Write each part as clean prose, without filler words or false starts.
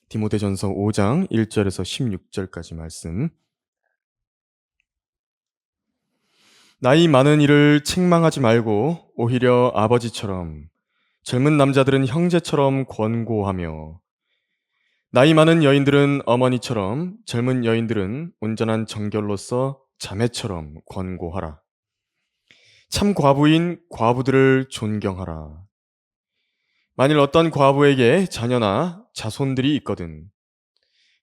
디모데전서 5장 1절에서 16절까지 말씀. 나이 많은 이를 책망하지 말고 오히려 아버지처럼, 젊은 남자들은 형제처럼 권고하며, 나이 많은 여인들은 어머니처럼, 젊은 여인들은 온전한 정결로서 자매처럼 권고하라. 참 과부인 과부들을 존경하라. 만일 어떤 과부에게 자녀나 자손들이 있거든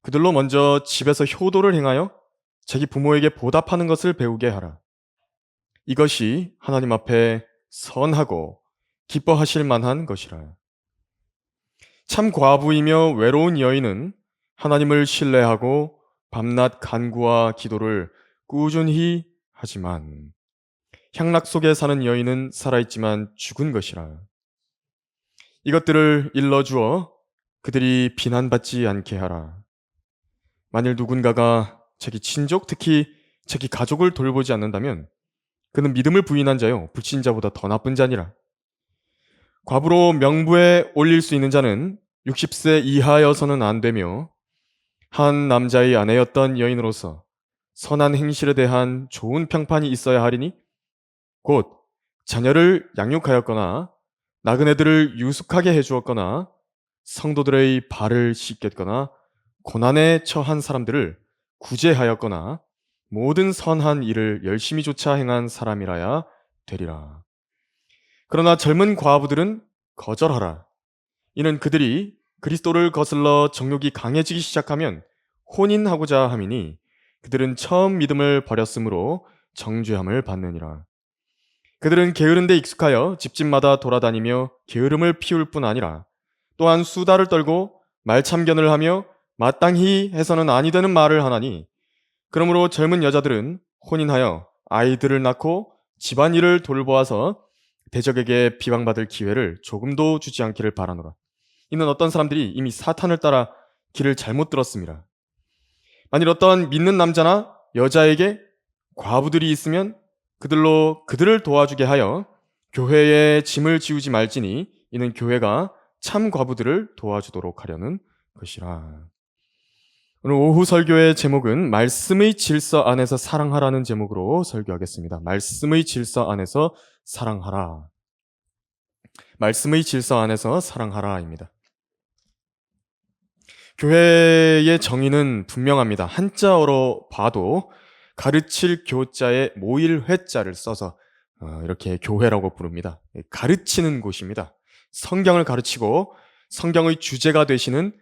그들로 먼저 집에서 효도를 행하여 자기 부모에게 보답하는 것을 배우게 하라. 이것이 하나님 앞에 선하고 기뻐하실 만한 것이라. 참 과부이며 외로운 여인은 하나님을 신뢰하고 밤낮 간구와 기도를 꾸준히 하지만, 향락 속에 사는 여인은 살아있지만 죽은 것이라. 이것들을 일러주어 그들이 비난받지 않게 하라. 만일 누군가가 자기 친족, 특히 자기 가족을 돌보지 않는다면 그는 믿음을 부인한 자요 불신자보다 더 나쁜 자니라. 과부로 명부에 올릴 수 있는 자는 60세 이하여서는 안 되며, 한 남자의 아내였던 여인으로서 선한 행실에 대한 좋은 평판이 있어야 하리니, 곧 자녀를 양육하였거나 나그네들을 유숙하게 해주었거나 성도들의 발을 씻겼거나 고난에 처한 사람들을 구제하였거나 모든 선한 일을 열심히 조차 행한 사람이라야 되리라. 그러나 젊은 과부들은 거절하라. 이는 그들이 그리스도를 거슬러 정욕이 강해지기 시작하면 혼인하고자 함이니, 그들은 처음 믿음을 버렸으므로 정죄함을 받느니라. 그들은 게으른 데 익숙하여 집집마다 돌아다니며 게으름을 피울 뿐 아니라 또한 수다를 떨고 말참견을 하며 마땅히 해서는 아니 되는 말을 하나니, 그러므로 젊은 여자들은 혼인하여 아이들을 낳고 집안일을 돌보아서 대적에게 비방받을 기회를 조금도 주지 않기를 바라노라. 이는 어떤 사람들이 이미 사탄을 따라 길을 잘못 들었습니다. 만일 어떤 믿는 남자나 여자에게 과부들이 있으면 그들을 도와주게 하여 교회에 짐을 지우지 말지니, 이는 교회가 참 과부들을 도와주도록 하려는 것이라. 오늘 오후 설교의 제목은 말씀의 질서 안에서 사랑하라는 제목으로 설교하겠습니다. 말씀의 질서 안에서 사랑하라. 말씀의 질서 안에서 사랑하라입니다. 교회의 정의는 분명합니다. 한자어로 봐도 가르칠 교자에 모일 회자를 써서 이렇게 교회라고 부릅니다. 가르치는 곳입니다. 성경을 가르치고 성경의 주제가 되시는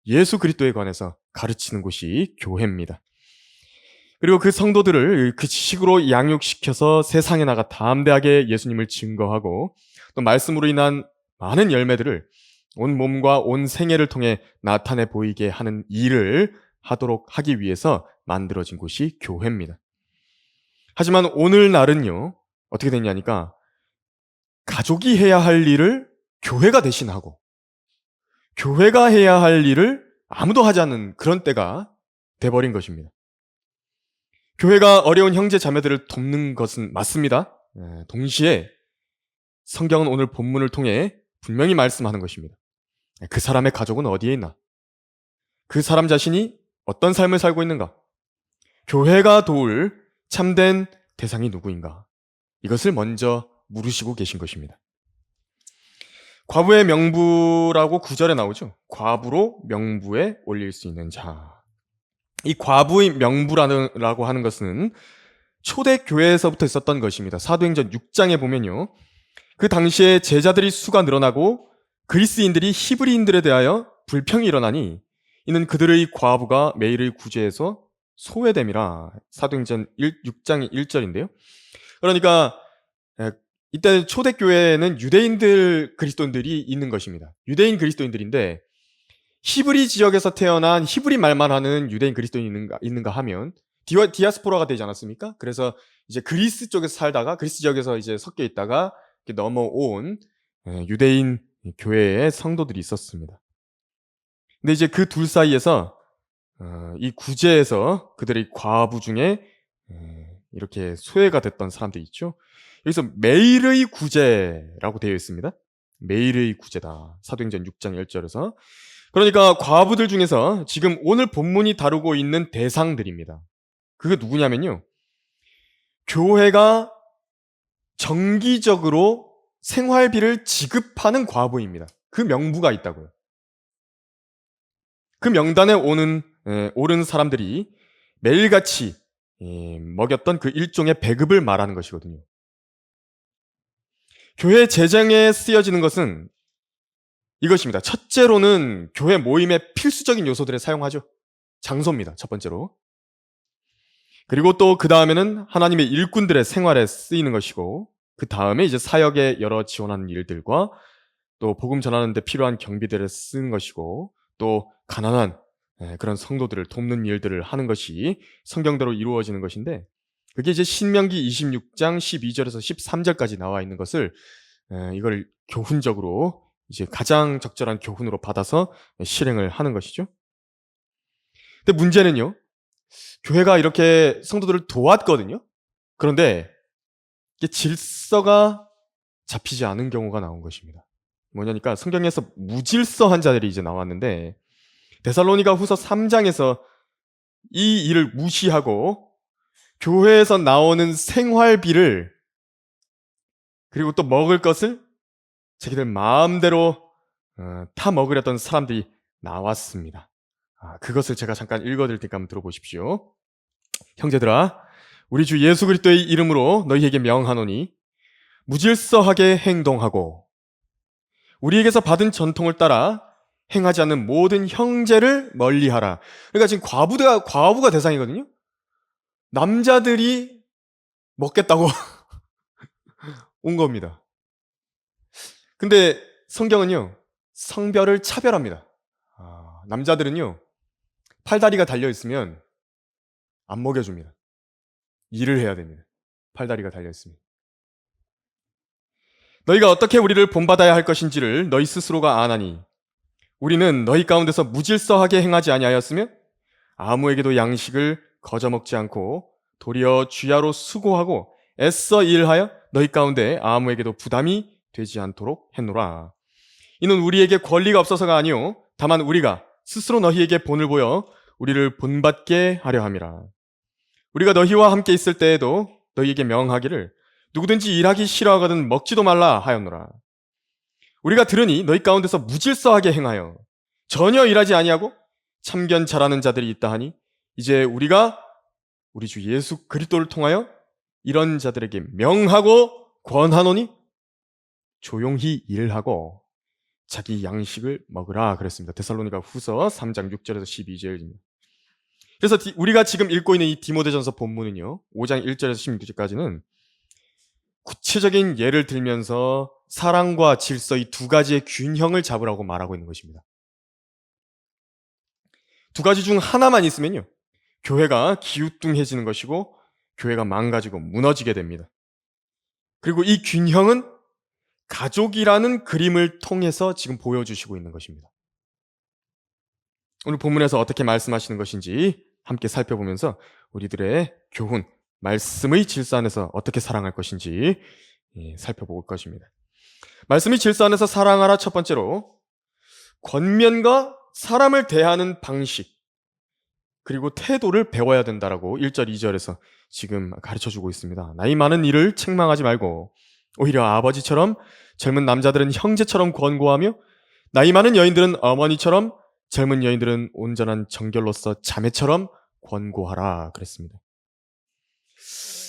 예수 그리스도에 관해서 가르치는 곳이 교회입니다. 그리고 그 성도들을 그 지식으로 양육시켜서 세상에 나가 담대하게 예수님을 증거하고 또 말씀으로 인한 많은 열매들을 온 몸과 온 생애를 통해 나타내 보이게 하는 일을 하기 위해서 만들어진 곳이 교회입니다. 하지만 오늘날은요, 어떻게 됐냐니까 가족이 해야 할 일을 교회가 대신하고 교회가 해야 할 일을 아무도 하지 않는 그런 때가 돼버린 것입니다. 교회가 어려운 형제 자매들을 돕는 것은 맞습니다. 동시에 성경은 오늘 본문을 통해 분명히 말씀하는 것입니다. 그 사람의 가족은 어디에 있나? 그 사람 자신이 어떤 삶을 살고 있는가? 교회가 도울 참된 대상이 누구인가? 이것을 먼저 물으시고 계신 것입니다. 과부의 명부라고 9절에 나오죠. 과부로 명부에 올릴 수 있는 자. 이 과부의 명부라고 하는 것은 초대교회에서부터 있었던 것입니다. 사도행전 6장에 보면요, 그 당시에 제자들이 수가 늘어나고 그리스인들이 히브리인들에 대하여 불평이 일어나니, 이는 그들의 과부가 매일의 구제에서 소외됨이라. 사도행전 6장 1절인데요. 그러니까 이때 초대교회에는 유대인들 그리스도인들이 있는 것입니다. 유대인 그리스도인들인데 히브리 지역에서 태어난 히브리 말만 하는 유대인 그리스도인이 있는가 하면 디아스포라가 되지 않았습니까? 그래서 이제 그리스 쪽에서 살다가 그리스 지역에서 이제 섞여 있다가 넘어온 유대인 교회의 성도들이 있었습니다. 근데 이제 그 둘 사이에서 이 구제에서 그들의 과부 중에 이렇게 소외가 됐던 사람들이 있죠. 여기서 매일의 구제라고 되어 있습니다. 매일의 구제다. 사도행전 6장 1절에서. 그러니까 과부들 중에서 지금 오늘 본문이 다루고 있는 대상들입니다. 그게 누구냐면요. 교회가 정기적으로 생활비를 지급하는 과부입니다. 그 명부가 있다고요. 그 명단에 오른 사람들이 매일같이 먹였던 그 일종의 배급을 말하는 것이거든요. 교회 재정에 쓰여지는 것은 이것입니다. 첫째로는 교회 모임의 필수적인 요소들에 사용하죠. 장소입니다. 첫 번째로. 그리고 또 그 다음에는 하나님의 일꾼들의 생활에 쓰이는 것이고, 그 다음에 이제 사역에 여러 지원하는 일들과 또 복음 전하는 데 필요한 경비들을 쓰는 것이고, 또 가난한 그런 성도들을 돕는 일들을 하는 것이 성경대로 이루어지는 것인데, 그게 이제 신명기 26장 12절에서 13절까지 나와 있는 것을 이걸 교훈적으로 이제 가장 적절한 교훈으로 받아서 실행을 하는 것이죠. 근데 문제는요, 교회가 이렇게 성도들을 도왔거든요. 그런데 이게 질서가 잡히지 않은 경우가 나온 것입니다. 뭐냐니까 성경에서 무질서한 자들이 이제 나왔는데, 데살로니가 후서 3장에서 이 일을 무시하고 교회에서 나오는 생활비를, 그리고 또 먹을 것을 자기들 마음대로 타 먹으려던 사람들이 나왔습니다. 그것을 제가 잠깐 읽어드릴 테니까 한번 들어보십시오. 형제들아, 우리 주 예수 그리스도의 이름으로 너희에게 명하노니 무질서하게 행동하고 우리에게서 받은 전통을 따라 행하지 않는 모든 형제를 멀리하라. 그러니까 지금 과부가 대상이거든요. 남자들이 먹겠다고 온 겁니다. 근데 성경은요, 성별을 차별합니다. 남자들은요, 팔다리가 달려있으면 안 먹여줍니다. 일을 해야 됩니다. 팔다리가 달려있으면. 너희가 어떻게 우리를 본받아야 할 것인지를 너희 스스로가 아나니 우리는 너희 가운데서 무질서하게 행하지 아니하였으며 아무에게도 양식을 거저먹지 않고 도리어 주야로 수고하고 애써 일하여 너희 가운데 아무에게도 부담이 되지 않도록 했노라. 이는 우리에게 권리가 없어서가 아니요 다만 우리가 스스로 너희에게 본을 보여 우리를 본받게 하려 함이라. 우리가 너희와 함께 있을 때에도 너희에게 명하기를 누구든지 일하기 싫어하거든 먹지도 말라 하였노라. 우리가 들으니 너희 가운데서 무질서하게 행하여 전혀 일하지 아니하고 참견 잘하는 자들이 있다 하니 이제 우리가 우리 주 예수 그리스도를 통하여 이런 자들에게 명하고 권하노니 조용히 일하고 자기 양식을 먹으라 그랬습니다. 데살로니가 후서 3장 6절에서 12절입니다. 그래서 우리가 지금 읽고 있는 이 디모데전서 본문은요, 5장 1절에서 16절까지는 구체적인 예를 들면서 사랑과 질서 이 두 가지의 균형을 잡으라고 말하고 있는 것입니다. 두 가지 중 하나만 있으면요, 교회가 기우뚱해지는 것이고 교회가 망가지고 무너지게 됩니다. 그리고 이 균형은 가족이라는 그림을 통해서 지금 보여주시고 있는 것입니다. 오늘 본문에서 어떻게 말씀하시는 것인지 함께 살펴보면서 우리들의 교훈, 말씀의 질서 안에서 어떻게 사랑할 것인지 살펴볼 것입니다. 말씀의 질서 안에서 사랑하라 첫 번째로 권면과 사람을 대하는 방식 그리고 태도를 배워야 된다라고 1절, 2절에서 지금 가르쳐주고 있습니다. 나이 많은 이를 책망하지 말고 오히려 아버지처럼 젊은 남자들은 형제처럼 권고하며 나이 많은 여인들은 어머니처럼 젊은 여인들은 온전한 정결로서 자매처럼 권고하라 그랬습니다.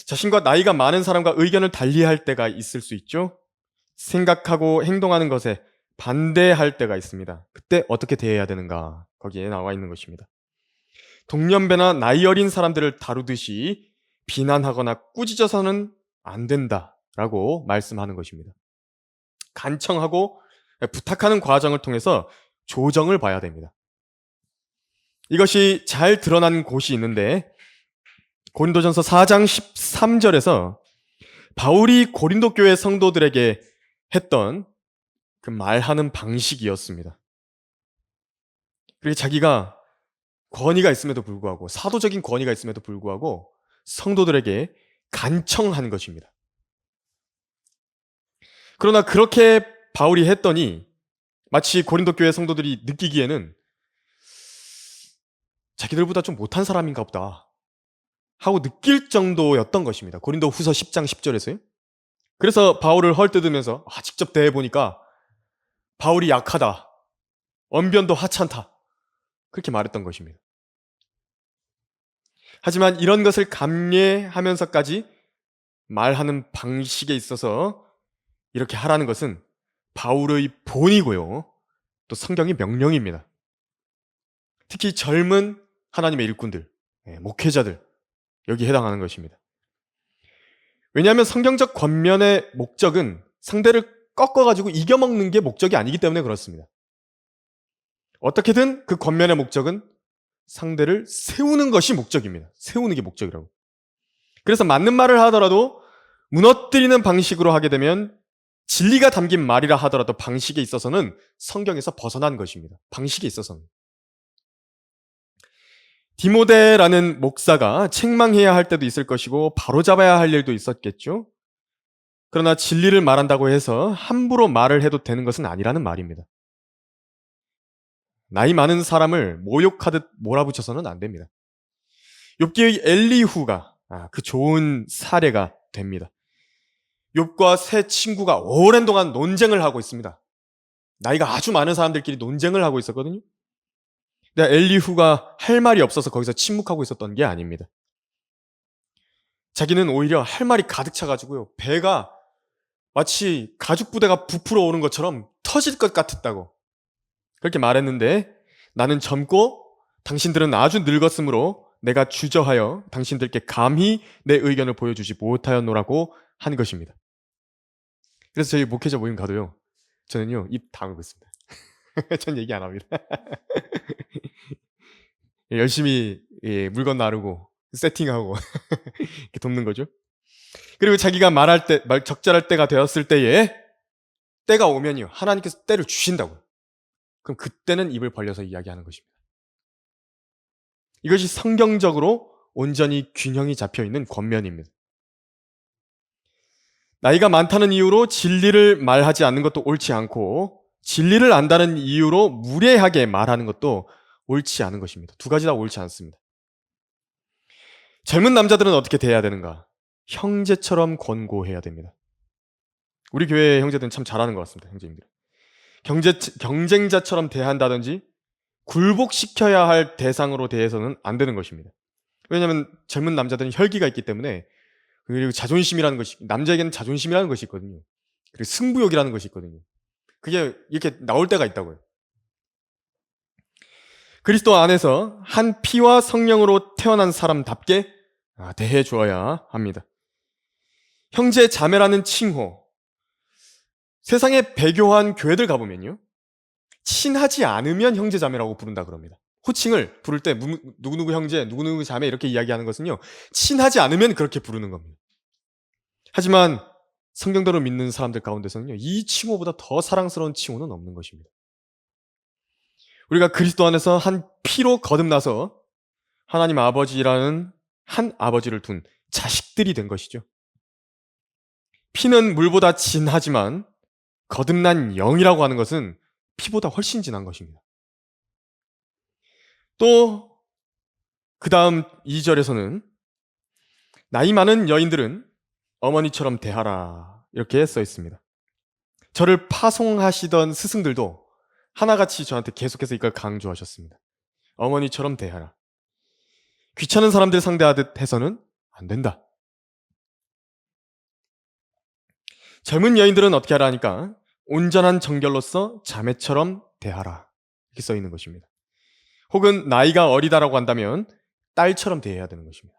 자신과 나이가 많은 사람과 의견을 달리할 때가 있을 수 있죠. 생각하고 행동하는 것에 반대할 때가 있습니다. 그때 어떻게 대해야 되는가 거기에 나와 있는 것입니다. 동년배나 나이 어린 사람들을 다루듯이 비난하거나 꾸짖어서는 안 된다라고 말씀하는 것입니다. 간청하고 부탁하는 과정을 통해서 조정을 봐야 됩니다. 이것이 잘 드러난 곳이 있는데 고린도전서 4장 13절에서 바울이 고린도 교회 성도들에게 했던 그 말하는 방식이었습니다. 그리고 자기가 권위가 있음에도 불구하고 사도적인 권위가 있음에도 불구하고 성도들에게 간청한 것입니다. 그러나 그렇게 바울이 했더니 마치 고린도 교회 성도들이 느끼기에는 자기들보다 좀 못한 사람인가 보다 하고 느낄 정도였던 것입니다. 고린도 후서 10장 10절에서요. 그래서 바울을 헐뜯으면서 직접 대해보니까 바울이 약하다, 언변도 하찮다, 그렇게 말했던 것입니다. 하지만 이런 것을 감내하면서까지 말하는 방식에 있어서 이렇게 하라는 것은 바울의 본이고요, 또 성경의 명령입니다. 특히 젊은 하나님의 일꾼들, 목회자들, 여기 해당하는 것입니다. 왜냐하면 성경적 권면의 목적은 상대를 꺾어가지고 이겨먹는 게 목적이 아니기 때문에 그렇습니다. 어떻게든 그 권면의 목적은 상대를 세우는 것이 목적입니다. 세우는 게 목적이라고. 그래서 맞는 말을 하더라도 무너뜨리는 방식으로 하게 되면 진리가 담긴 말이라 하더라도 방식에 있어서는 성경에서 벗어난 것입니다. 방식에 있어서는. 디모데라는 목사가 책망해야 할 때도 있을 것이고 바로잡아야 할 일도 있었겠죠. 그러나 진리를 말한다고 해서 함부로 말을 해도 되는 것은 아니라는 말입니다. 나이 많은 사람을 모욕하듯 몰아붙여서는 안 됩니다. 욥기의 엘리후가 그 좋은 사례가 됩니다. 욥과 세 친구가 오랜 동안 논쟁을 하고 있습니다. 나이가 아주 많은 사람들끼리 논쟁을 하고 있었거든요. 근데 엘리후가 할 말이 없어서 거기서 침묵하고 있었던 게 아닙니다. 자기는 오히려 할 말이 가득 차가지고요, 배가 마치 가죽 부대가 부풀어 오는 것처럼 터질 것 같았다고 그렇게 말했는데, 나는 젊고 당신들은 아주 늙었으므로 내가 주저하여 당신들께 감히 내 의견을 보여주지 못하였노라고 한 것입니다. 그래서 저희 목회자 모임 가도요, 저는요 입 다물고 있습니다. 전 얘기 안 합니다. 열심히 물건 나르고 세팅하고 이렇게 돕는 거죠. 그리고 자기가 말할 때, 적절할 때가 되었을 때에, 때가 오면요 하나님께서 때를 주신다고요. 그럼 그때는 입을 벌려서 이야기하는 것입니다. 이것이 성경적으로 온전히 균형이 잡혀있는 권면입니다. 나이가 많다는 이유로 진리를 말하지 않는 것도 옳지 않고, 진리를 안다는 이유로 무례하게 말하는 것도 옳지 않은 것입니다. 두 가지 다 옳지 않습니다. 젊은 남자들은 어떻게 대해야 되는가? 형제처럼 권고해야 됩니다. 우리 교회 형제들은 참 잘하는 것 같습니다. 형제님들. 경쟁자처럼 대한다든지 굴복시켜야 할 대상으로 대해서는 안 되는 것입니다. 왜냐하면 젊은 남자들은 혈기가 있기 때문에, 그리고 자존심이라는 것이, 남자에게는 자존심이라는 것이 있거든요. 그리고 승부욕이라는 것이 있거든요. 그게 이렇게 나올 때가 있다고요. 그리스도 안에서 한 피와 성령으로 태어난 사람답게 대해 주어야 합니다. 형제 자매라는 칭호, 세상에 배교한 교회들 가보면요, 친하지 않으면 형제 자매라고 부른다 그럽니다. 호칭을 부를 때 누구누구 형제, 누구누구 자매 이렇게 이야기하는 것은요, 친하지 않으면 그렇게 부르는 겁니다. 하지만 성경대로 믿는 사람들 가운데서는요, 이 칭호보다 더 사랑스러운 칭호는 없는 것입니다. 우리가 그리스도 안에서 한 피로 거듭나서 하나님 아버지라는 한 아버지를 둔 자식들이 된 것이죠. 피는 물보다 진하지만 거듭난 영이라고 하는 것은 피보다 훨씬 진한 것입니다. 또 그 다음 2절에서는 나이 많은 여인들은 어머니처럼 대하라 이렇게 써 있습니다. 저를 파송하시던 스승들도 하나같이 저한테 계속해서 이걸 강조하셨습니다. 어머니처럼 대하라. 귀찮은 사람들 상대하듯 해서는 안 된다. 젊은 여인들은 어떻게 하라니까 온전한 정결로서 자매처럼 대하라 이렇게 써 있는 것입니다. 혹은 나이가 어리다라고 한다면 딸처럼 대해야 되는 것입니다.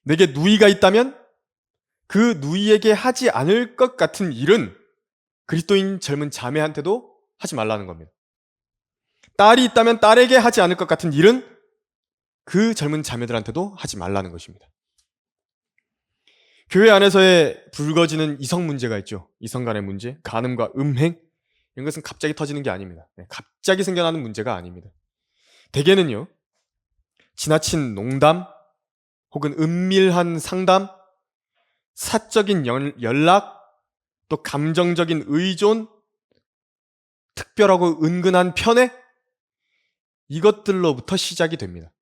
내게 누이가 있다면 그 누이에게 하지 않을 것 같은 일은 그리스도인 젊은 자매한테도 하지 말라는 겁니다. 딸이 있다면 딸에게 하지 않을 것 같은 일은 그 젊은 자매들한테도 하지 말라는 것입니다. 교회 안에서의 불거지는 이성 문제가 있죠. 이성 간의 문제, 간음과 음행, 이런 것은 갑자기 터지는 게 아닙니다. 갑자기 생겨나는 문제가 아닙니다. 대개는요, 지나친 농담, 혹은 은밀한 상담, 사적인 연락, 또 감정적인 의존, 특별하고 은근한 편애, 이것들로부터 시작이 됩니다.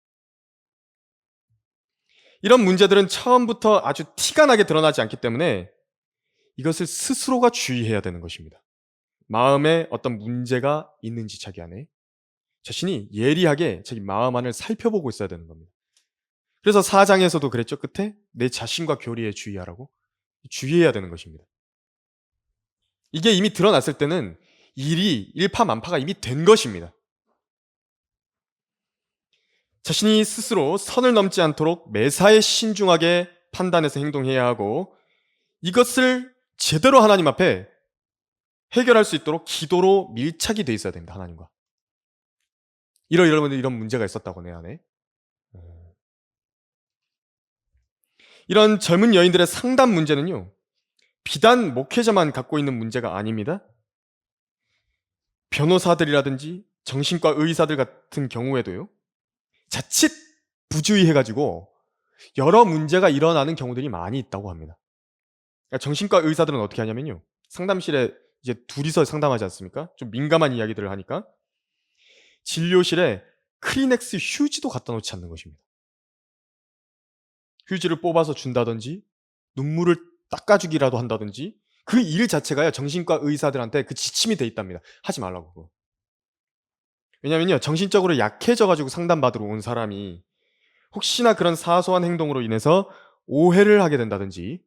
이런 문제들은 처음부터 아주 티가 나게 드러나지 않기 때문에 이것을 스스로가 주의해야 되는 것입니다. 마음에 어떤 문제가 있는지 자기 안에 자신이 예리하게 자기 마음 안을 살펴보고 있어야 되는 겁니다. 그래서 4장에서도 그랬죠. 끝에 내 자신과 교리에 주의하라고. 주의해야 되는 것입니다. 이게 이미 드러났을 때는 일이 일파만파가 이미 된 것입니다. 자신이 스스로 선을 넘지 않도록 매사에 신중하게 판단해서 행동해야 하고 이것을 제대로 하나님 앞에 해결할 수 있도록 기도로 밀착이 돼 있어야 됩니다. 하나님과. 이런 문제가 있었다고 내 안에. 이런 젊은 여인들의 상담 문제는요. 비단 목회자만 갖고 있는 문제가 아닙니다. 변호사들이라든지 정신과 의사들 같은 경우에도요. 자칫 부주의해가지고 여러 문제가 일어나는 경우들이 많이 있다고 합니다. 그러니까 정신과 의사들은 어떻게 하냐면요. 상담실에 이제 둘이서 상담하지 않습니까? 좀 민감한 이야기들을 하니까 진료실에 크리넥스 휴지도 갖다 놓지 않는 것입니다. 휴지를 뽑아서 준다든지 눈물을 닦아주기라도 한다든지 그 일 자체가요. 정신과 의사들한테 그 지침이 돼 있답니다. 하지 말라고. 그거. 왜냐면요. 정신적으로 약해져가지고 상담받으러 온 사람이 혹시나 그런 사소한 행동으로 인해서 오해를 하게 된다든지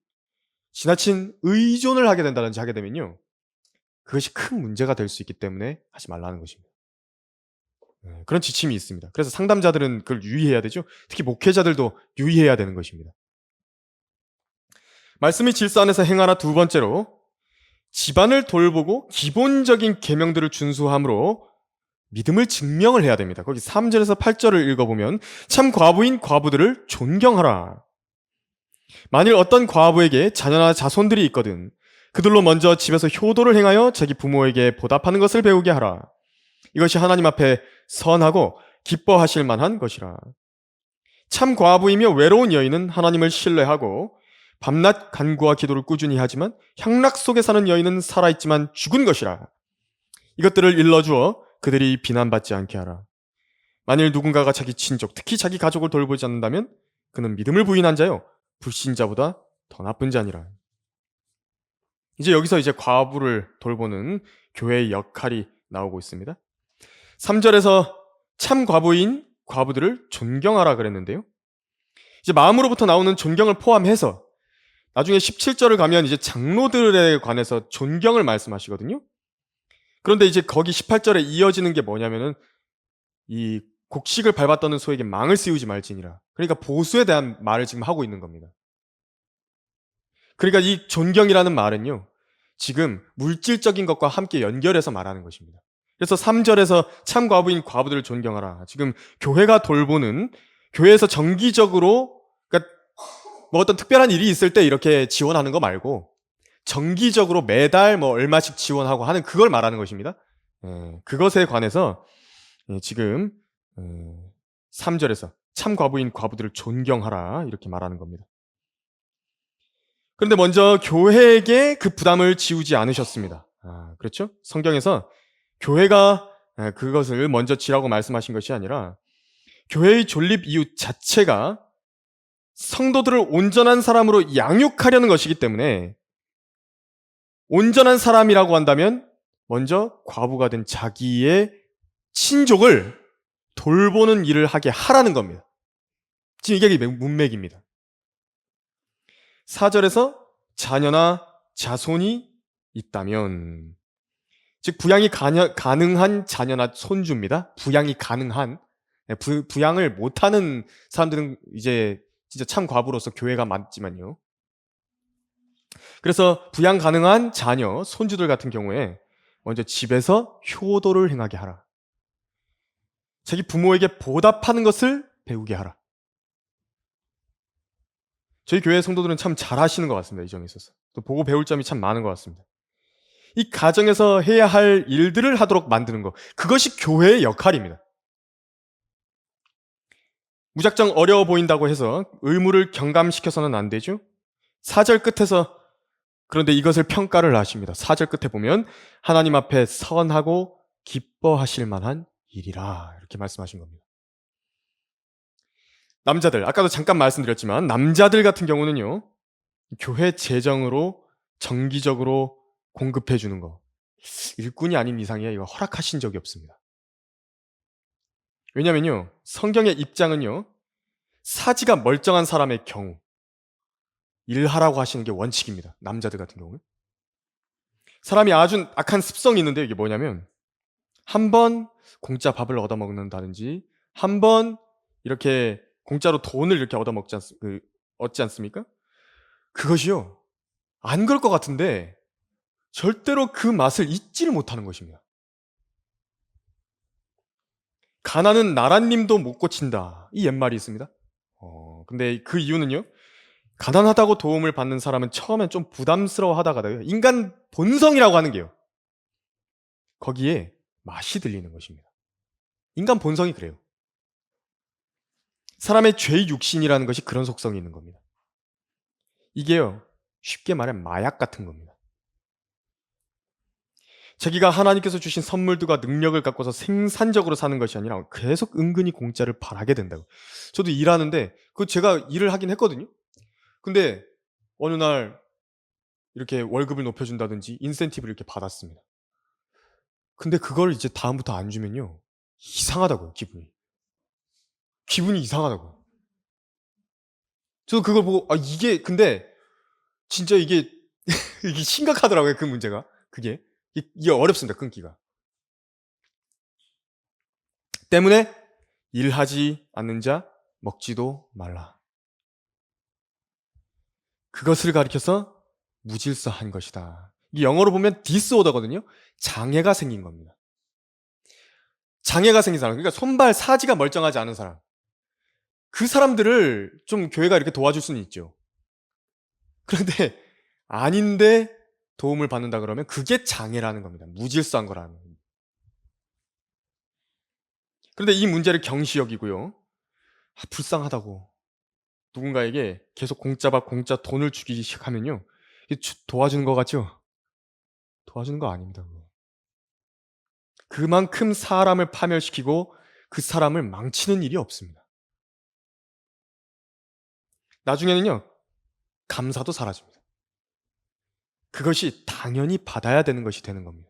지나친 의존을 하게 된다든지 하게 되면요. 그것이 큰 문제가 될 수 있기 때문에 하지 말라는 것입니다. 그런 지침이 있습니다. 그래서 상담자들은 그걸 유의해야 되죠. 특히 목회자들도 유의해야 되는 것입니다. 말씀이 질서 안에서 행하라 두 번째로 집안을 돌보고 기본적인 계명들을 준수함으로 믿음을 증명을 해야 됩니다. 거기 3절에서 8절을 읽어보면 참 과부인 과부들을 존경하라. 만일 어떤 과부에게 자녀나 자손들이 있거든 그들로 먼저 집에서 효도를 행하여 자기 부모에게 보답하는 것을 배우게 하라. 이것이 하나님 앞에 선하고 기뻐하실 만한 것이라. 참 과부이며 외로운 여인은 하나님을 신뢰하고 밤낮 간구와 기도를 꾸준히 하지만 향락 속에 사는 여인은 살아있지만 죽은 것이라. 이것들을 일러주어 그들이 비난받지 않게 하라. 만일 누군가가 자기 친족, 특히 자기 가족을 돌보지 않는다면 그는 믿음을 부인한 자요 불신자보다 더 나쁜 자니라. 이제 여기서 이제 과부를 돌보는 교회의 역할이 나오고 있습니다. 3절에서 참 과부인 과부들을 존경하라 그랬는데요. 이제 마음으로부터 나오는 존경을 포함해서 나중에 17절을 가면 이제 장로들에 관해서 존경을 말씀하시거든요. 그런데 이제 거기 18절에 이어지는 게 뭐냐면은 이 곡식을 밟았더는 소에게 망을 씌우지 말지니라. 그러니까 보수에 대한 말을 지금 하고 있는 겁니다. 그러니까 이 존경이라는 말은요. 지금 물질적인 것과 함께 연결해서 말하는 것입니다. 그래서 3절에서 참 과부인 과부들을 존경하라. 지금 교회가 돌보는 교회에서 정기적으로 그러니까 뭐 어떤 특별한 일이 있을 때 이렇게 지원하는 거 말고 정기적으로 매달 뭐 얼마씩 지원하고 하는 그걸 말하는 것입니다. 그것에 관해서 지금 3절에서 참 과부인 과부들을 존경하라 이렇게 말하는 겁니다. 그런데 먼저 교회에게 그 부담을 지우지 않으셨습니다. 그렇죠? 성경에서 교회가 그것을 먼저 지라고 말씀하신 것이 아니라 교회의 존립 이유 자체가 성도들을 온전한 사람으로 양육하려는 것이기 때문에 온전한 사람이라고 한다면 먼저 과부가 된 자기의 친족을 돌보는 일을 하게 하라는 겁니다. 지금 이게 문맥입니다. 4절에서 자녀나 자손이 있다면 즉 부양이 가능한 자녀나 손주입니다. 부양이 가능한 부양을 못하는 사람들은 이제 진짜 참 과부로서 교회가 맞지만요. 그래서 부양 가능한 자녀, 손주들 같은 경우에 먼저 집에서 효도를 행하게 하라. 자기 부모에게 보답하는 것을 배우게 하라. 저희 교회 성도들은 참 잘하시는 것 같습니다. 이 점에 있어서. 또 보고 배울 점이 참 많은 것 같습니다. 이 가정에서 해야 할 일들을 하도록 만드는 것. 그것이 교회의 역할입니다. 무작정 어려워 보인다고 해서 의무를 경감시켜서는 안 되죠. 4절 끝에서 그런데 이것을 평가를 하십니다. 4절 끝에 보면 하나님 앞에 선하고 기뻐하실 만한 일이라 이렇게 말씀하신 겁니다. 남자들 아까도 잠깐 말씀드렸지만 남자들 같은 경우는요. 교회 재정으로 정기적으로 공급해 주는 거 일꾼이 아닌 이상이야 이거 허락하신 적이 없습니다. 왜냐면요. 성경의 입장은요. 사지가 멀쩡한 사람의 경우 일하라고 하시는 게 원칙입니다. 남자들 같은 경우는. 사람이 아주 악한 습성이 있는데 이게 뭐냐면 한 번 공짜 밥을 얻어먹는다든지 한 번 이렇게 공짜로 돈을 이렇게 얻지 않습니까? 그것이요. 안 그럴 것 같은데 절대로 그 맛을 잊지를 못하는 것입니다. 가난은 나랏님도 못 고친다. 이 옛말이 있습니다. 근데 그 이유는요. 가난하다고 도움을 받는 사람은 처음엔 좀 부담스러워하다가요. 인간 본성이라고 하는 게요. 거기에 맛이 들리는 것입니다. 인간 본성이 그래요. 사람의 죄 육신이라는 것이 그런 속성이 있는 겁니다. 이게요. 쉽게 말해 마약 같은 겁니다. 자기가 하나님께서 주신 선물들과 능력을 갖고서 생산적으로 사는 것이 아니라 계속 은근히 공짜를 바라게 된다고. 저도 일하는데 그 제가 일을 하긴 했거든요. 근데 어느 날 이렇게 월급을 높여준다든지 인센티브를 이렇게 받았습니다. 근데 그걸 이제 다음부터 안 주면요. 이상하다고요, 기분이. 기분이 이상하다고요. 저도 그걸 보고, 이게, 근데, 진짜 이게, 이게 심각하더라고요, 그 문제가. 그게. 이게 어렵습니다, 끊기가. 때문에, 일하지 않는 자, 먹지도 말라. 그것을 가리켜서 무질서한 것이다. 이 영어로 보면 디스오더거든요. 장애가 생긴 겁니다. 장애가 생긴 사람. 그러니까 손발 사지가 멀쩡하지 않은 사람. 그 사람들을 좀 교회가 이렇게 도와줄 수는 있죠. 그런데 아닌데 도움을 받는다 그러면 그게 장애라는 겁니다. 무질서한 거라는 겁니다. 그런데 이 문제를 경시 여기고요. 불쌍하다고 누군가에게 계속 공짜 밥, 공짜 돈을 주기 시작하면요. 도와주는 것 같죠? 도와주는 거 아닙니다. 그거. 그만큼 사람을 파멸시키고 그 사람을 망치는 일이 없습니다. 나중에는요. 감사도 사라집니다. 그것이 당연히 받아야 되는 것이 되는 겁니다.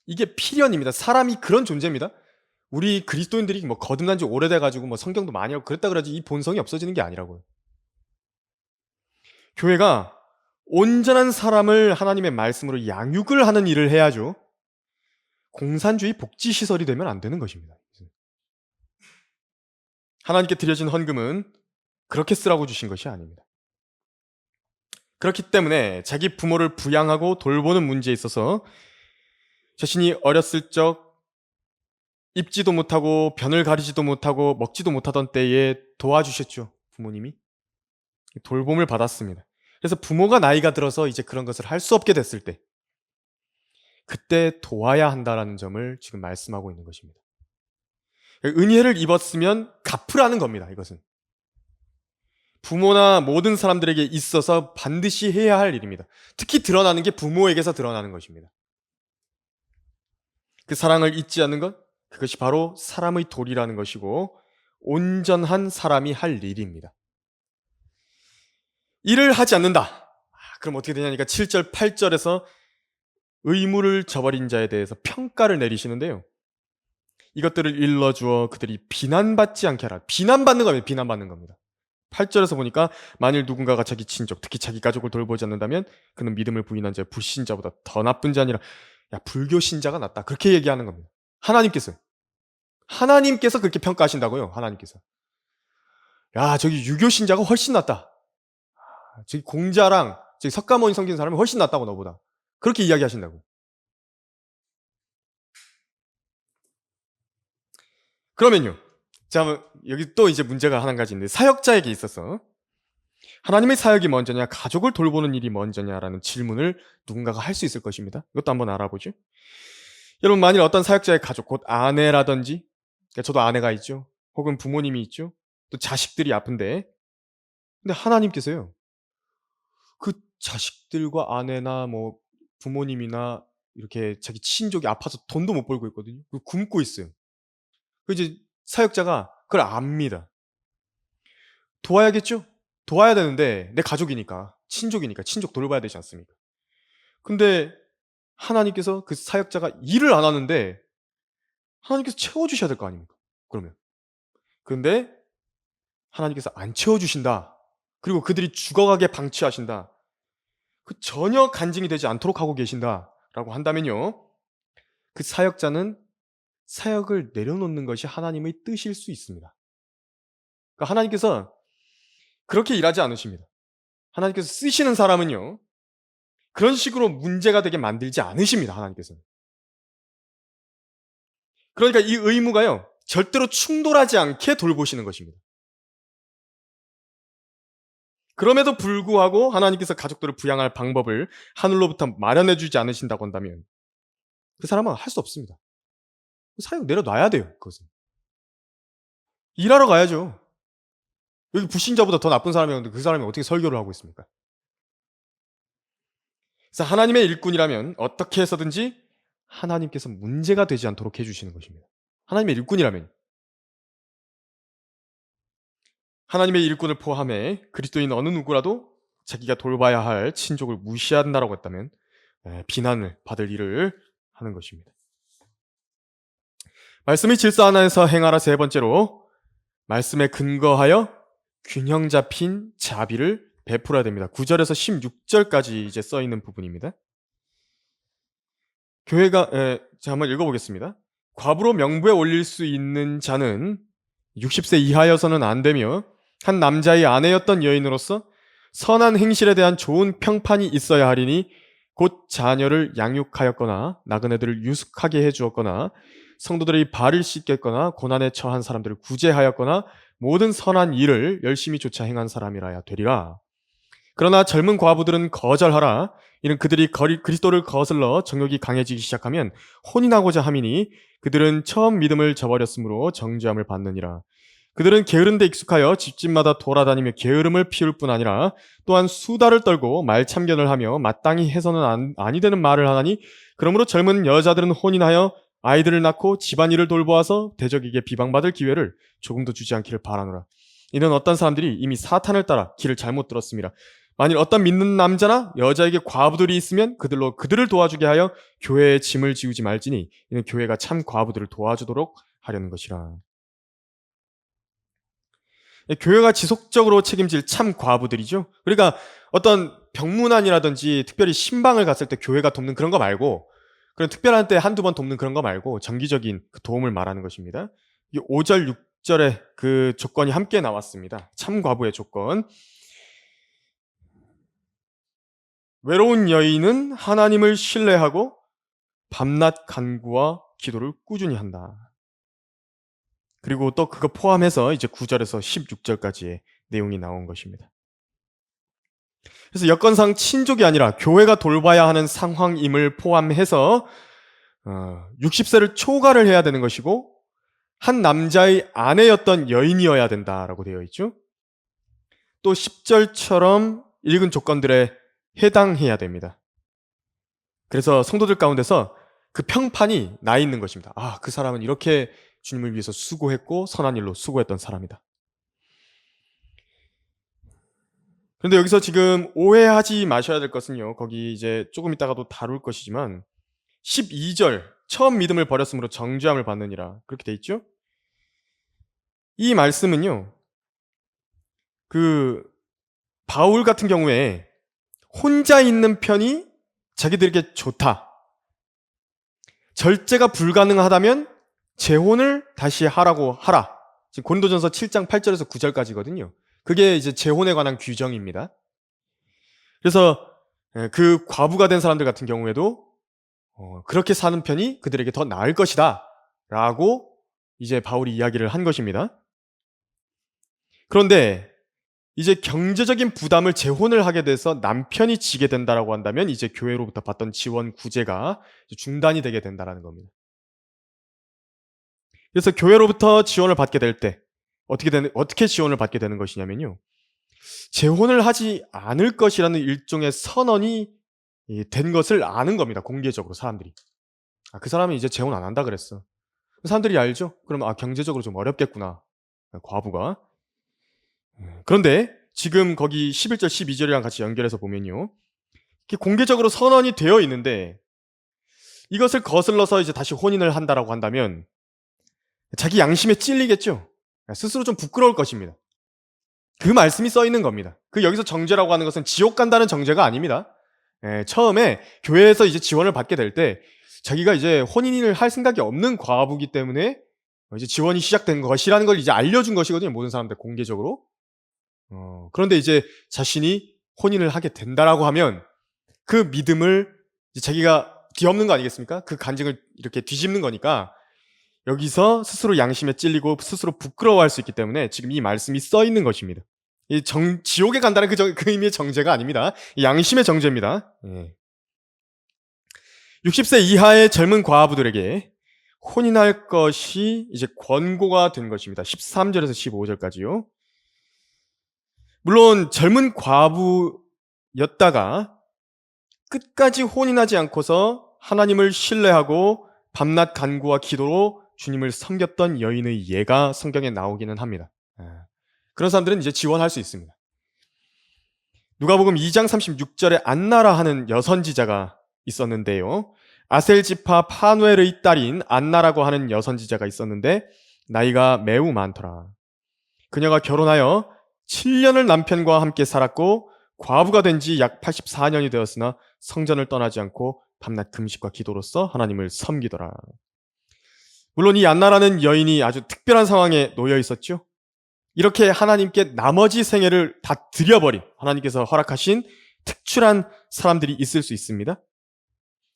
이게 필연입니다. 사람이 그런 존재입니다. 우리 그리스도인들이 뭐 거듭난 지 오래돼 가지고 뭐 성경도 많이 하고 그랬다 그러지 이 본성이 없어지는 게 아니라고요. 교회가 온전한 사람을 하나님의 말씀으로 양육을 하는 일을 해야죠. 공산주의 복지 시설이 되면 안 되는 것입니다. 하나님께 드려진 헌금은 그렇게 쓰라고 주신 것이 아닙니다. 그렇기 때문에 자기 부모를 부양하고 돌보는 문제에 있어서 자신이 어렸을 적 입지도 못하고 변을 가리지도 못하고 먹지도 못하던 때에 도와주셨죠. 부모님이. 돌봄을 받았습니다. 그래서 부모가 나이가 들어서 이제 그런 것을 할 수 없게 됐을 때 그때 도와야 한다라는 점을 지금 말씀하고 있는 것입니다. 은혜를 입었으면 갚으라는 겁니다. 이것은. 부모나 모든 사람들에게 있어서 반드시 해야 할 일입니다. 특히 드러나는 게 부모에게서 드러나는 것입니다. 그 사랑을 잊지 않는 것, 그것이 바로 사람의 도리라는 것이고 온전한 사람이 할 일입니다. 일을 하지 않는다. 그럼 어떻게 되냐니까 7절, 8절에서 의무를 저버린 자에 대해서 평가를 내리시는데요. 이것들을 일러주어 그들이 비난받지 않게 하라. 비난받는 겁니다. 비난받는 겁니다. 8절에서 보니까 만일 누군가가 자기 친족, 특히 자기 가족을 돌보지 않는다면 그는 믿음을 부인한 자의 불신자보다 더 나쁜 자니라. 야, 불교 신자가 낫다. 그렇게 얘기하는 겁니다. 하나님께서 그렇게 평가하신다고요. 하나님께서. 야, 저기 유교 신자가 훨씬 낫다. 저기 공자랑 저기 석가모니 섬기는 사람이 훨씬 낫다고 너보다. 그렇게 이야기하신다고. 그러면요. 자, 여기 또 이제 문제가 한 가지 있는데 사역자에게 있어서 하나님의 사역이 먼저냐, 가족을 돌보는 일이 먼저냐라는 질문을 누군가가 할 수 있을 것입니다. 이것도 한번 알아보죠. 여러분, 만일 어떤 사역자의 가족, 곧 아내라든지, 그러니까 저도 아내가 있죠. 혹은 부모님이 있죠. 또 자식들이 아픈데, 근데 하나님께서요, 그 자식들과 아내나 뭐 부모님이나 이렇게 자기 친족이 아파서 돈도 못 벌고 있거든요. 굶고 있어요. 그 이제 사역자가 그걸 압니다. 도와야겠죠? 도와야 되는데 내 가족이니까, 친족이니까 친족 돌봐야 되지 않습니까? 근데 하나님께서 그 사역자가 일을 안 하는데 하나님께서 채워 주셔야 될 거 아닙니까? 그러면. 근데 하나님께서 안 채워 주신다. 그리고 그들이 죽어가게 방치하신다. 그 전혀 간증이 되지 않도록 하고 계신다라고 한다면요. 그 사역자는 사역을 내려놓는 것이 하나님의 뜻일 수 있습니다. 그러니까 하나님께서 그렇게 일하지 않으십니다. 하나님께서 쓰시는 사람은요. 그런 식으로 문제가 되게 만들지 않으십니다. 하나님께서는. 그러니까 이 의무가요. 절대로 충돌하지 않게 돌보시는 것입니다. 그럼에도 불구하고 하나님께서 가족들을 부양할 방법을 하늘로부터 마련해 주지 않으신다고 한다면 그 사람은 할 수 없습니다. 사역 내려놔야 돼요. 그것은. 일하러 가야죠. 여기 불신자보다 더 나쁜 사람이었는데 그 사람이 어떻게 설교를 하고 있습니까? 그래서 하나님의 일꾼이라면 어떻게 해서든지 하나님께서 문제가 되지 않도록 해주시는 것입니다. 하나님의 일꾼이라면 하나님의 일꾼을 포함해 그리스도인 어느 누구라도 자기가 돌봐야 할 친족을 무시한다라고 했다면 비난을 받을 일을 하는 것입니다. 말씀의 질서 하나에서 행하라 세 번째로 말씀에 근거하여 균형 잡힌 자비를 베풀어야 됩니다. 9절에서 16절까지 이제 써 있는 부분입니다. 교회가 자 한번 읽어보겠습니다. 과부로 명부에 올릴 수 있는 자는 60세 이하여서는 안 되며 한 남자의 아내였던 여인으로서 선한 행실에 대한 좋은 평판이 있어야 하리니 곧 자녀를 양육하였거나 나그네들을 유숙하게 해주었거나 성도들의 발을 씻겼거나 고난에 처한 사람들을 구제하였거나 모든 선한 일을 열심히 쫓아 행한 사람이라야 되리라. 그러나 젊은 과부들은 거절하라. 이는 그들이 그리스도를 거슬러 정욕이 강해지기 시작하면 혼인하고자 함이니 그들은 처음 믿음을 저버렸으므로 정죄함을 받느니라. 그들은 게으른 데 익숙하여 집집마다 돌아다니며 게으름을 피울 뿐 아니라 또한 수다를 떨고 말참견을 하며 마땅히 해서는 아니 되는 말을 하나니 그러므로 젊은 여자들은 혼인하여 아이들을 낳고 집안일을 돌보아서 대적에게 비방받을 기회를 조금도 주지 않기를 바라노라. 이는 어떤 사람들이 이미 사탄을 따라 길을 잘못 들었습니다. 만일 어떤 믿는 남자나 여자에게 과부들이 있으면 그들을 도와주게 하여 교회의 짐을 지우지 말지니 이는 교회가 참 과부들을 도와주도록 하려는 것이라. 교회가 지속적으로 책임질 참 과부들이죠. 그러니까 어떤 병문안이라든지 특별히 신방을 갔을 때 교회가 돕는 그런 거 말고 그런 특별한 때 한두 번 돕는 그런 거 말고 정기적인 그 도움을 말하는 것입니다. 이 5절, 6절에 그 조건이 함께 나왔습니다. 참 과부의 조건. 외로운 여인은 하나님을 신뢰하고 밤낮 간구와 기도를 꾸준히 한다. 그리고 또 그거 포함해서 이제 9절에서 16절까지의 내용이 나온 것입니다. 그래서 여건상 친족이 아니라 교회가 돌봐야 하는 상황임을 포함해서 60세를 초과를 해야 되는 것이고 한 남자의 아내였던 여인이어야 된다라고 되어 있죠. 또 10절처럼 읽은 조건들에 해당해야 됩니다. 그래서 성도들 가운데서 그 평판이 나 있는 것입니다. 아, 그 사람은 이렇게 주님을 위해서 수고했고 선한 일로 수고했던 사람이다. 그런데 여기서 지금 오해하지 마셔야 될 것은요. 거기 이제 조금 이따가도 다룰 것이지만 12절 처음 믿음을 버렸으므로 정죄함을 받느니라 그렇게 돼 있죠. 이 말씀은요. 그 바울 같은 경우에 혼자 있는 편이 자기들에게 좋다. 절제가 불가능하다면 재혼을 다시 하라고 하라. 지금 고린도전서 7장 8절에서 9절까지거든요. 그게 이제 재혼에 관한 규정입니다. 그래서 그 과부가 된 사람들 같은 경우에도 그렇게 사는 편이 그들에게 더 나을 것이다 라고 이제 바울이 이야기를 한 것입니다. 그런데 이제 경제적인 부담을 재혼을 하게 돼서 남편이 지게 된다라고 한다면 이제 교회로부터 받던 지원 구제가 중단이 되게 된다라는 겁니다. 그래서 교회로부터 지원을 받게 될 때 어떻게 지원을 받게 되는 것이냐면요. 재혼을 하지 않을 것이라는 일종의 선언이 된 것을 아는 겁니다. 공개적으로 사람들이. 아, 그 사람이 이제 재혼 안 한다 그랬어. 사람들이 알죠? 그럼 경제적으로 좀 어렵겠구나. 과부가. 그런데 지금 거기 11절 12절이랑 같이 연결해서 보면요. 이렇게 공개적으로 선언이 되어 있는데 이것을 거슬러서 이제 다시 혼인을 한다라고 한다면 자기 양심에 찔리겠죠. 스스로 좀 부끄러울 것입니다. 그 말씀이 써 있는 겁니다. 그 여기서 정죄라고 하는 것은 지옥 간다는 정죄가 아닙니다. 처음에 교회에서 이제 지원을 받게 될 때 자기가 이제 혼인을 할 생각이 없는 과부기 때문에 이제 지원이 시작된 것이라는 걸 이제 알려준 것이거든요. 모든 사람들 공개적으로. 그런데 이제 자신이 혼인을 하게 된다라고 하면 그 믿음을 이제 자기가 뒤엎는 거 아니겠습니까? 그 간증을 이렇게 뒤집는 거니까 여기서 스스로 양심에 찔리고 스스로 부끄러워할 수 있기 때문에 지금 이 말씀이 써 있는 것입니다. 지옥에 간다는 그 의미의 정죄가 아닙니다. 양심의 정죄입니다. 60세 이하의 젊은 과부들에게 혼인할 것이 이제 권고가 된 것입니다. 13절에서 15절까지요. 물론 젊은 과부였다가 끝까지 혼인하지 않고서 하나님을 신뢰하고 밤낮 간구와 기도로 주님을 섬겼던 여인의 예가 성경에 나오기는 합니다. 그런 사람들은 이제 지원할 수 있습니다. 누가복음 2장 36절에 안나라 하는 여선지자가 있었는데요. 아셀지파 파누엘의 딸인 안나라고 하는 여선지자가 있었는데 나이가 매우 많더라. 그녀가 결혼하여 7년을 남편과 함께 살았고 과부가 된 지 약 84년이 되었으나 성전을 떠나지 않고 밤낮 금식과 기도로서 하나님을 섬기더라. 물론 이 안나라는 여인이 아주 특별한 상황에 놓여 있었죠. 이렇게 하나님께 나머지 생애를 다 드려버린 하나님께서 허락하신 특출한 사람들이 있을 수 있습니다.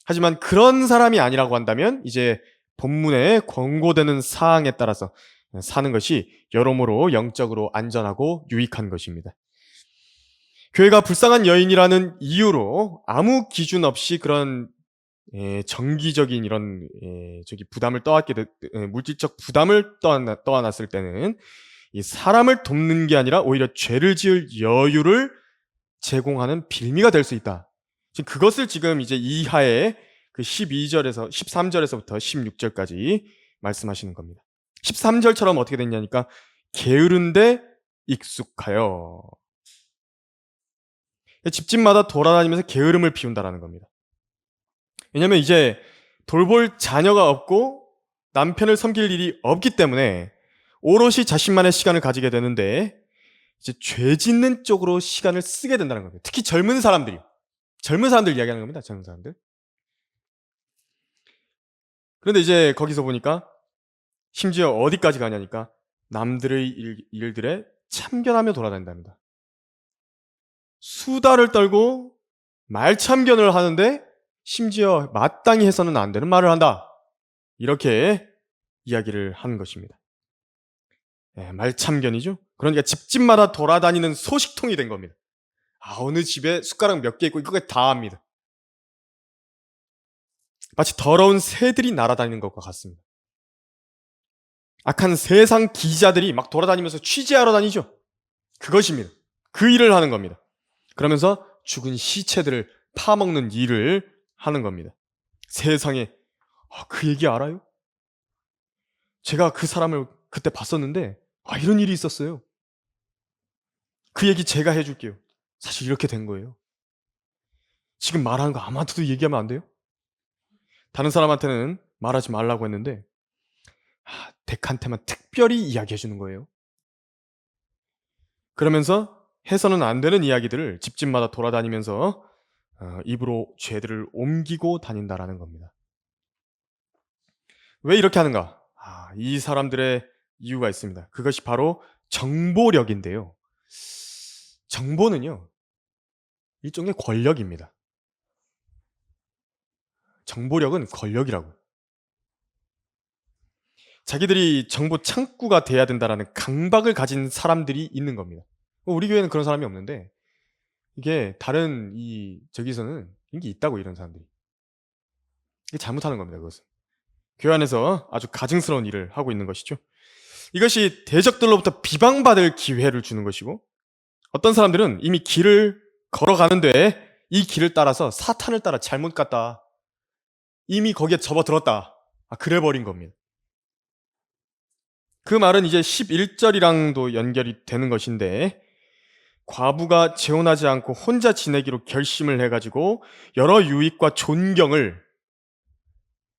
하지만 그런 사람이 아니라고 한다면 이제 본문에 권고되는 사항에 따라서 사는 것이 여러모로 영적으로 안전하고 유익한 것입니다. 교회가 불쌍한 여인이라는 이유로 아무 기준 없이 그런 정기적인 이런 부담을 물질적 부담을 떠안았을 때는 이 사람을 돕는 게 아니라 오히려 죄를 지을 여유를 제공하는 빌미가 될 수 있다. 지금 그것을 지금 이제 이하의 그 13절에서부터 16절까지 말씀하시는 겁니다. 13절처럼 어떻게 됐냐니까 게으른데 익숙하여. 집집마다 돌아다니면서 게으름을 피운다라는 겁니다. 왜냐면 이제 돌볼 자녀가 없고 남편을 섬길 일이 없기 때문에 오롯이 자신만의 시간을 가지게 되는데 이제 죄 짓는 쪽으로 시간을 쓰게 된다는 겁니다. 특히 젊은 사람들 이야기하는 겁니다. 젊은 사람들. 그런데 이제 거기서 보니까 심지어 어디까지 가냐니까 남들의 일들에 참견하며 돌아다닌답니다. 수다를 떨고 말참견을 하는데 심지어 마땅히 해서는 안 되는 말을 한다. 이렇게 이야기를 하는 것입니다. 말참견이죠. 그러니까 집집마다 돌아다니는 소식통이 된 겁니다. 어느 집에 숟가락 몇 개 있고 이거까지 다 압니다. 마치 더러운 새들이 날아다니는 것과 같습니다. 악한 세상 기자들이 막 돌아다니면서 취재하러 다니죠. 그것입니다. 그 일을 하는 겁니다. 그러면서 죽은 시체들을 파먹는 일을 하는 겁니다. 세상에 그 얘기 알아요? 제가 그 사람을 그때 봤었는데 이런 일이 있었어요. 그 얘기 제가 해줄게요. 사실 이렇게 된 거예요. 지금 말하는 거 아무한테도 얘기하면 안 돼요? 다른 사람한테는 말하지 말라고 했는데 덱한테만 특별히 이야기해 주는 거예요. 그러면서 해서는 안 되는 이야기들을 집집마다 돌아다니면서 입으로 죄들을 옮기고 다닌다라는 겁니다. 왜 이렇게 하는가? 이 사람들의 이유가 있습니다. 그것이 바로 정보력인데요. 정보는요, 일종의 권력입니다. 정보력은 권력이라고. 자기들이 정보 창구가 돼야 된다라는 강박을 가진 사람들이 있는 겁니다. 우리 교회는 그런 사람이 없는데 이게 다른 저기서는 이게 있다고, 이런 사람들이. 이게 잘못하는 겁니다. 그것은 교회 안에서 아주 가증스러운 일을 하고 있는 것이죠. 이것이 대적들로부터 비방받을 기회를 주는 것이고, 어떤 사람들은 이미 길을 걸어가는데 이 길을 따라서 사탄을 따라 잘못 갔다, 이미 거기에 접어들었다, 그래 버린 겁니다. 그 말은 이제 11절이랑도 연결이 되는 것인데, 과부가 재혼하지 않고 혼자 지내기로 결심을 해가지고 여러 유익과 존경을,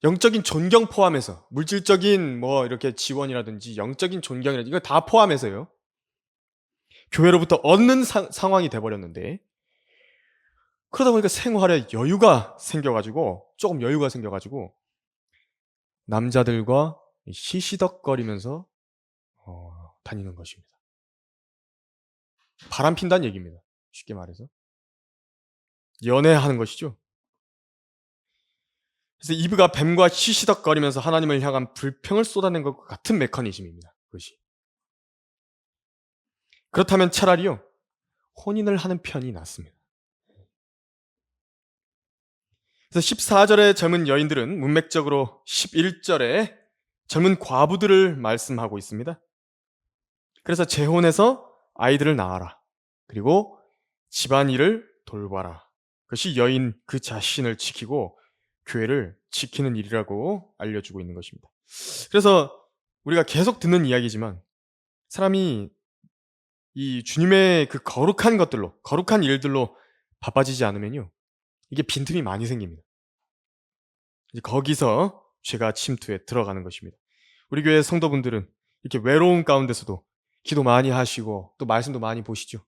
영적인 존경 포함해서, 물질적인 뭐 이렇게 지원이라든지 영적인 존경이라든지 이거 다 포함해서요, 교회로부터 얻는 상황이 돼버렸는데, 그러다 보니까 생활에 여유가 생겨가지고, 조금 여유가 생겨가지고 남자들과 시시덕거리면서 다니는 것입니다. 바람 핀다는 얘기입니다. 쉽게 말해서 연애하는 것이죠. 그래서 이브가 뱀과 시시덕거리면서 하나님을 향한 불평을 쏟아낸 것과 같은 메커니즘입니다. 그것이. 그렇다면 차라리요, 혼인을 하는 편이 낫습니다. 그래서 14절의 젊은 여인들은 문맥적으로 11절에 젊은 과부들을 말씀하고 있습니다. 그래서 재혼해서 아이들을 낳아라. 그리고 집안일을 돌봐라. 그것이 여인 그 자신을 지키고 교회를 지키는 일이라고 알려주고 있는 것입니다. 그래서 우리가 계속 듣는 이야기지만, 사람이 이 주님의 그 거룩한 것들로, 거룩한 일들로 바빠지지 않으면요, 이게 빈틈이 많이 생깁니다. 이제 거기서 죄가 침투해 들어가는 것입니다. 우리 교회 성도분들은 이렇게 외로운 가운데서도 기도 많이 하시고 또 말씀도 많이 보시죠.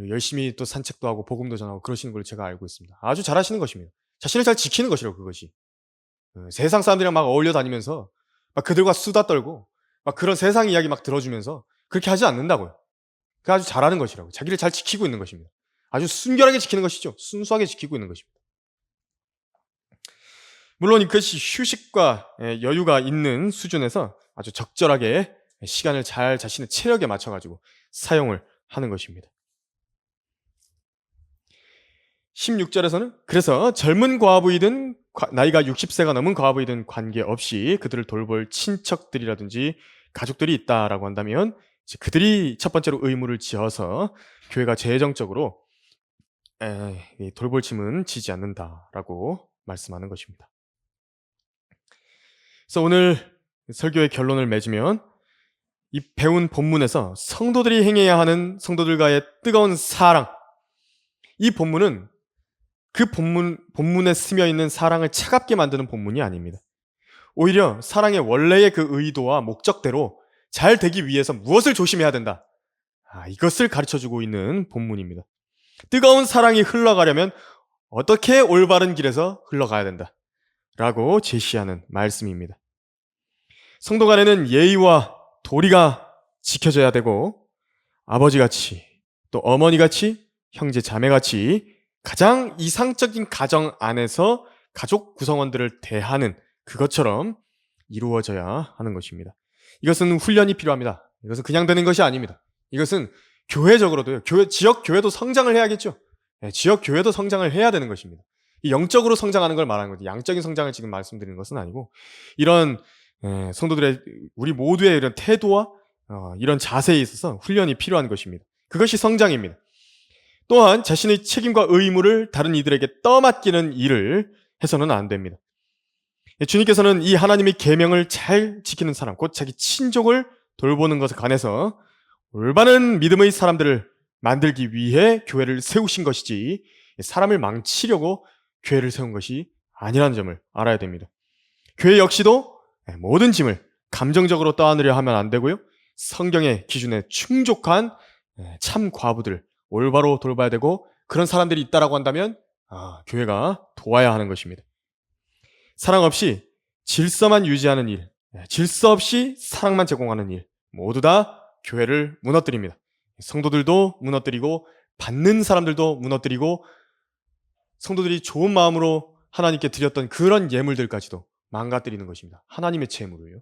열심히 또 산책도 하고 복음도 전하고 그러시는 걸 제가 알고 있습니다. 아주 잘하시는 것입니다. 자신을 잘 지키는 것이라고, 그것이. 세상 사람들이랑 막 어울려 다니면서 막 그들과 수다 떨고 막 그런 세상 이야기 막 들어주면서 그렇게 하지 않는다고요. 그 아주 잘하는 것이라고. 자기를 잘 지키고 있는 것입니다. 아주 순결하게 지키는 것이죠. 순수하게 지키고 있는 것입니다. 물론 이것이 휴식과 여유가 있는 수준에서 아주 적절하게 시간을 잘 자신의 체력에 맞춰가지고 사용을 하는 것입니다. 16절에서는 그래서 젊은 과부이든 나이가 60세가 넘은 과부이든 관계없이 그들을 돌볼 친척들이라든지 가족들이 있다라고 한다면, 그들이 첫 번째로 의무를 지어서 교회가 재정적으로 돌볼 짐은 지지 않는다라고 말씀하는 것입니다. 그래서 오늘 설교의 결론을 맺으면, 이 배운 본문에서 성도들이 행해야 하는 성도들과의 뜨거운 사랑, 이 본문은 그 본문에 스며 있는 사랑을 차갑게 만드는 본문이 아닙니다. 오히려 사랑의 원래의 그 의도와 목적대로 잘 되기 위해서 무엇을 조심해야 된다, 이것을 가르쳐주고 있는 본문입니다. 뜨거운 사랑이 흘러가려면 어떻게 올바른 길에서 흘러가야 된다 라고 제시하는 말씀입니다. 성도 간에는 예의와 도리가 지켜져야 되고, 아버지같이 또 어머니같이 형제 자매같이 가장 이상적인 가정 안에서 가족 구성원들을 대하는 그것처럼 이루어져야 하는 것입니다. 이것은 훈련이 필요합니다. 이것은 그냥 되는 것이 아닙니다. 이것은 교회적으로도요, 지역 교회도 성장을 해야겠죠. 지역 교회도 성장을 해야 되는 것입니다. 영적으로 성장하는 걸 말하는 거죠. 양적인 성장을 지금 말씀드리는 것은 아니고, 이런 성도들의, 우리 모두의 이런 태도와 이런 자세에 있어서 훈련이 필요한 것입니다. 그것이 성장입니다. 또한 자신의 책임과 의무를 다른 이들에게 떠맡기는 일을 해서는 안 됩니다. 주님께서는 이 하나님의 계명을 잘 지키는 사람, 곧 자기 친족을 돌보는 것에 관해서 올바른 믿음의 사람들을 만들기 위해 교회를 세우신 것이지, 사람을 망치려고 교회를 세운 것이 아니라는 점을 알아야 됩니다. 교회 역시도 모든 짐을 감정적으로 떠안으려 하면 안 되고요, 성경의 기준에 충족한 참 과부들 올바로 돌봐야 되고, 그런 사람들이 있다라고 한다면 교회가 도와야 하는 것입니다. 사랑 없이 질서만 유지하는 일, 질서 없이 사랑만 제공하는 일, 모두 다 교회를 무너뜨립니다. 성도들도 무너뜨리고 받는 사람들도 무너뜨리고, 성도들이 좋은 마음으로 하나님께 드렸던 그런 예물들까지도 망가뜨리는 것입니다. 하나님의 재물을요.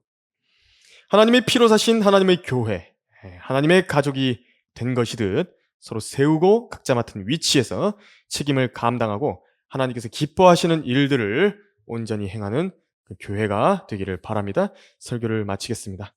하나님의 피로 사신 하나님의 교회, 하나님의 가족이 된 것이듯 서로 세우고 각자 맡은 위치에서 책임을 감당하고 하나님께서 기뻐하시는 일들을 온전히 행하는 그 교회가 되기를 바랍니다. 설교를 마치겠습니다.